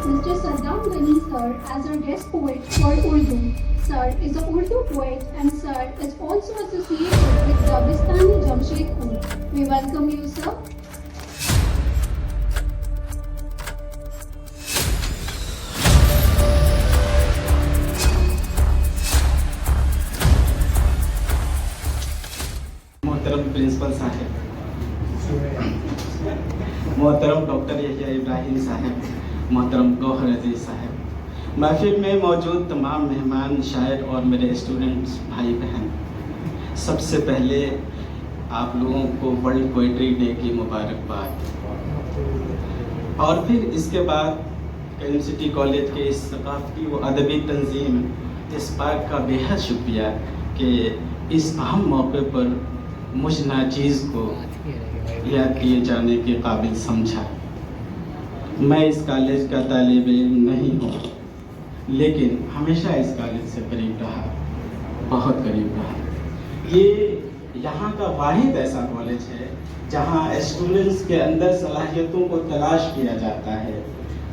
Mr. Saddam Ghani sir as our guest poet for Urdu. Sir is a Urdu poet and sir is also associated with Dabistani Jamshedpur. We welcome you, sir. मोहतरम principal साहब, मोहतरम doctor Yahya Ibrahim साहब, मोहतरम गौहर अजीज साहब, महफिल में मौजूद तमाम मेहमान, शायर और मेरे स्टूडेंट्स भाई बहन, सबसे पहले आप लोगों को वर्ल्ड पोइट्री डे की मुबारकबाद। और फिर इसके बाद करीम सिटी कॉलेज के इस सकाफ़ती व अदबी तंजीम इस बात का बेहद शुक्रिया कि इस अहम मौके पर मुझ नाचीज़ को याद किए जाने के काबिल समझा। मैं इस कॉलेज का तालिब इल्म नहीं हूँ, लेकिन हमेशा इस कॉलेज से करीब रहा, बहुत करीब रहा। ये यहाँ का वाहिद ऐसा कॉलेज है जहाँ स्टूडेंट्स के अंदर सलाहियतों को तलाश किया जाता है,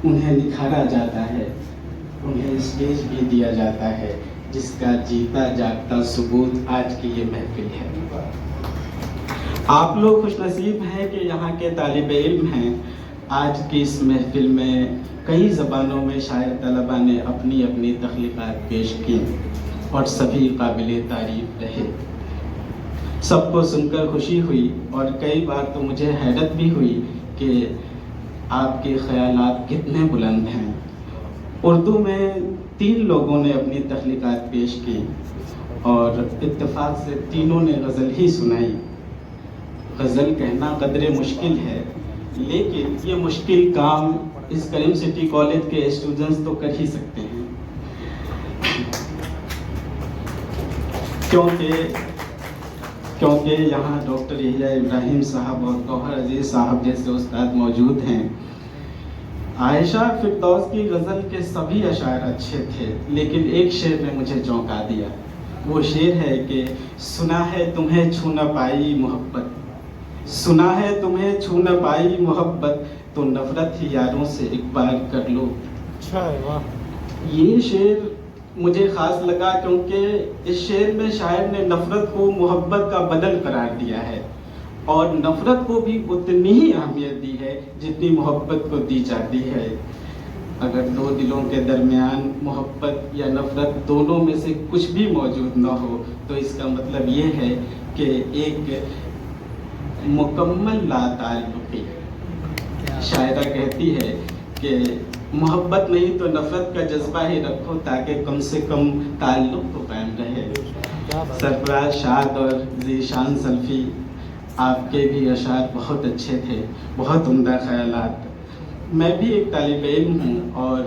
उन्हें निखारा जाता है, उन्हें स्टेज भी दिया जाता है, जिसका जीता जागता सबूत आज की ये महफिल है। आप लोग खुशनसीब हैं कि यहाँ के तालिब इल्म हैं। आज की इस महफिल में कई ज़बानों में शायर तलबा ने अपनी अपनी तख्लीक़ात पेश की और सभी काबिल तारीफ़ रहे। सबको सुनकर खुशी हुई और कई बार तो मुझे हैरत भी हुई कि आपके ख़यालात कितने बुलंद हैं। उर्दू में 3 लोगों ने अपनी तख्लीक़ात पेश की और इत्तेफाक से तीनों ने गज़ल ही सुनाई। गज़ल कहना कदरे मुश्किल है, लेकिन ये मुश्किल काम इस करीम सिटी कॉलेज के स्टूडेंट्स तो कर ही सकते हैं, क्योंकि यहाँ डॉक्टर यहिया इब्राहिम साहब और गौहर अजीज साहब जैसे उस्ताद मौजूद हैं। आयशा फिरदौस की गज़ल के सभी अशार अच्छे थे, लेकिन एक शेर ने मुझे चौंका दिया। वो शेर है कि सुना है तुम्हें छू न पाई मोहब्बत, सुना है तुम्हें छू न पाई मोहब्बत, तो नफरत ही यारों से एक बार कर लो। अच्छा है, वाह। ये शेर मुझे ख़ास लगा क्योंकि इस शेर में शायर ने नफरत को मोहब्बत का बदल करार दिया है और नफरत को भी उतनी ही अहमियत दी है जितनी मोहब्बत को दी जाती है। अगर 2 दिलों के दरमियान मोहब्बत या नफरत दोनों में से कुछ भी मौजूद न हो तो इसका मतलब ये है कि एक मुकम्मल लाताल्लुक़ी। शायरा कहती है कि मोहब्बत नहीं तो नफरत का जज्बा ही रखो ताकि कम से कम ताल्लुक़ तो कायम रहे। सरफराज शाद और ज़ीशान सल्फ़ी, आपके भी अशार बहुत अच्छे थे, बहुत उम्दा ख़यालात। मैं भी एक तालिब इल्म हूँ और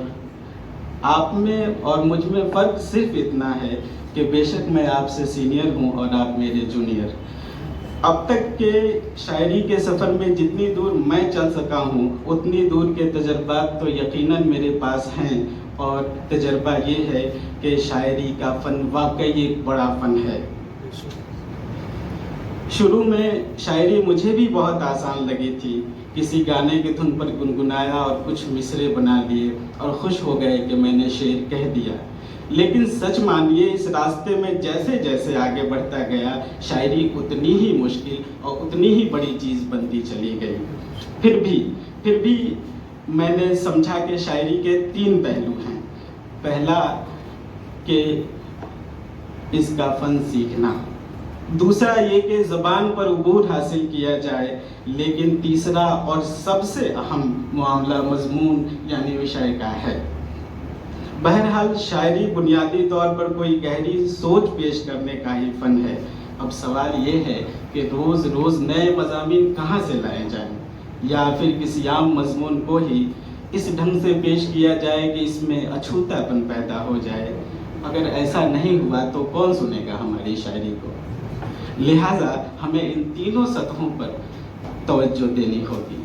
आप में और मुझ में फ़र्क सिर्फ इतना है कि बेशक मैं आपसे सीनियर हूँ और आप मेरे जूनियर। अब तक के शायरी के सफ़र में जितनी दूर मैं चल सका हूँ उतनी दूर के तजर्बात तो यकीनन मेरे पास हैं और तजर्बा ये है कि शायरी का फ़न वाकई एक बड़ा फ़न है। शुरू में शायरी मुझे भी बहुत आसान लगी थी। किसी गाने की धुन पर गुनगुनाया और कुछ मिसरे बना लिए और खुश हो गए कि मैंने शेर कह दिया। लेकिन सच मानिए इस रास्ते में जैसे जैसे आगे बढ़ता गया शायरी उतनी ही मुश्किल और उतनी ही बड़ी चीज़ बनती चली गई। फिर भी मैंने समझा कि शायरी के 3 पहलू हैं। पहला कि इसका फ़न सीखना, दूसरा ये कि ज़बान पर उबूर हासिल किया जाए, लेकिन तीसरा और सबसे अहम मामला मज़मून यानी विषय का है। बहरहाल शायरी बुनियादी तौर पर कोई गहरी सोच पेश करने का ही फ़न है। अब सवाल ये है कि रोज़ रोज़ नए मज़ामीन कहाँ से लाए जाएं, या फिर किसी आम मज़मून को ही इस ढंग से पेश किया जाए कि इसमें अछूतापन पैदा हो जाए। अगर ऐसा नहीं हुआ तो कौन सुनेगा हमारी शायरी को। लिहाजा हमें इन तीनों सतहों पर तवज्जो देनी होगी।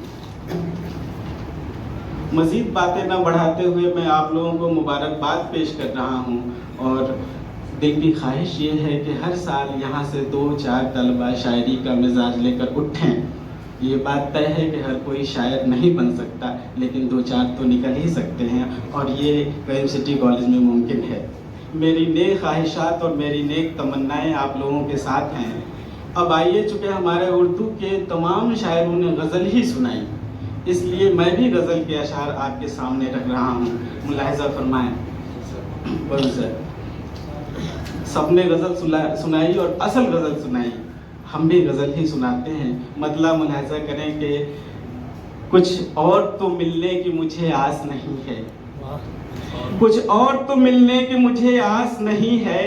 मज़ीद बातें न बढ़ाते हुए मैं आप लोगों को मुबारकबाद पेश कर रहा हूँ और दिल की ख्वाहिश ये है कि हर साल यहाँ से 2-4 तलबा शायरी का मिजाज लेकर उठें। یہ بات طے ہے کہ ہر کوئی شاعر نہیں بن سکتا، لیکن دو چار تو نکل ہی سکتے ہیں، اور یہ کریم سٹی کالج میں ممکن ہے۔ میری نیک خواہشات اور میری نیک تمنائیں آپ لوگوں کے ساتھ ہیں۔ اب آئیے، چونکہ ہمارے اردو کے تمام شاعروں نے غزل ہی سنائی، اس لیے میں بھی غزل کے اشعار آپ کے سامنے رکھ رہا ہوں، ملاحظہ فرمائیں۔ بولو سر، سب نے غزل سنائی اور اصل غزل سنائی، ہم بھی غزل ہی سناتے ہیں۔ مطلب ملاحظہ کریں کہ کچھ اور تو ملنے کی مجھے آس نہیں ہے، کچھ اور تو ملنے کی مجھے آس نہیں ہے،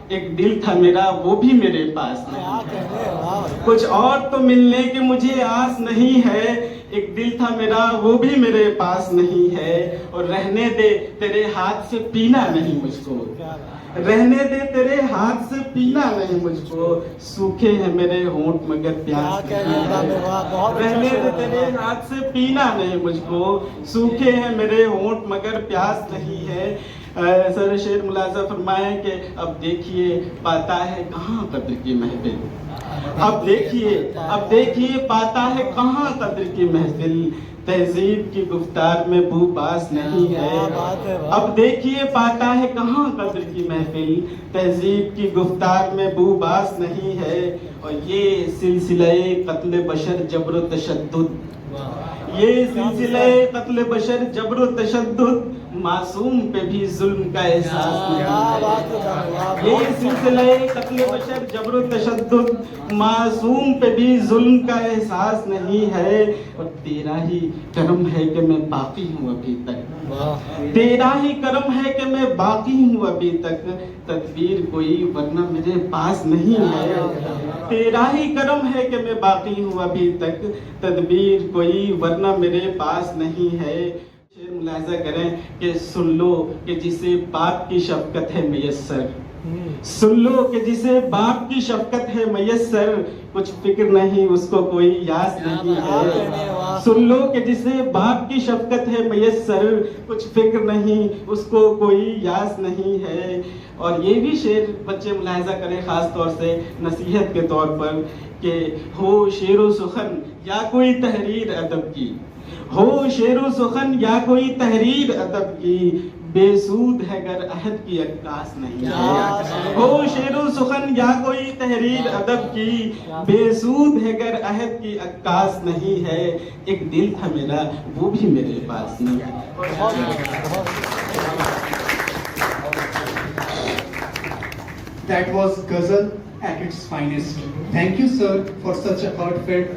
ایک دل تھا میرا وہ بھی میرے پاس نہیں ہے۔ کچھ اور تو ملنے کی مجھے آس نہیں ہے، ایک دل تھا میرا وہ بھی میرے پاس نہیں ہے، اور رہنے دے تیرے ہاتھ سے پینا نہیں مجھ کو، رہنے دے تیرے ہاتھ سے پینا نہیں مجھ کو، سوکھے ہیں میرے ہونٹ مگر پیاس نہیں ہے، رہنے دے تیرے ہاتھ سے پینا نہیں مجھ کو، سوکھے ہیں میرے ہونٹ مگر پیاس نہیں ہے۔ سر شعر ملاحظہ فرمائیں کہ اب دیکھیے پاتا ہے کہاں قدر کی محفل، اب دیکھیے پاتا ہے کہاں قدر کی محفل، تہذیب کی گفتار میں بو باس نہیں ہے، اب دیکھیے پاتا ہے کہاں قدر کی محفل، تہذیب کی گفتار میں بو باس نہیں ہے، اور یہ سلسلہ قتل بشر جبر و تشدد، یہ سلسلہ قتل بشر جبر و تشدد، معصوم پہ بھی ظلم کا احساس نہیں ہے، یہ سلسلہ قتل بشر جبر و تشدد، معصوم پہ بھی ظلم کا احساس نہیں ہے، اور تیرا ہی کرم ہے کہ میں باقی ہوں ابھی تک، تیرا ہی کرم ہے کہ میں باقی ہوں ابھی تک، تدبیر کوئی ورنہ میرے پاس نہیں ہے، تیرا ہی کرم ہے کہ میں باقی ہوں ابھی تک، تدبیر کوئی ورنہ میرے پاس نہیں ہے۔ شعر ملاحظہ کریں کہ سن لو کہ جسے باپ کی شفقت ہے میسر، سن لو کہ جسے باپ کی شفقت ہے میسر، کچھ فکر نہیں اس کو کوئی یاس نہیں ہے، سن لو کہ جسے باپ کی شفقت ہے میسر، کچھ فکر نہیں اس کو کوئی یاس نہیں ہے۔ اور یہ بھی شعر بچے ملاحظہ کریں خاص طور سے نصیحت کے طور پر کہ ہو شعر و سخن یا کوئی تحریر ادب کی، ہو شعر و سخن یا کوئی تحریر ادب کی، بے سود ہے گر عہد کی عکاس نہیں ہے، ہو شعر و سخن یا کوئی تحریر ادب کی، بے سود ہے گر عہد کی عکاس نہیں ہے، ایک دل تھا میرا وہ بھی میرے پاس نہیں ہے۔ That was Ghazal at its finest. Thank you, sir, for such a heartfelt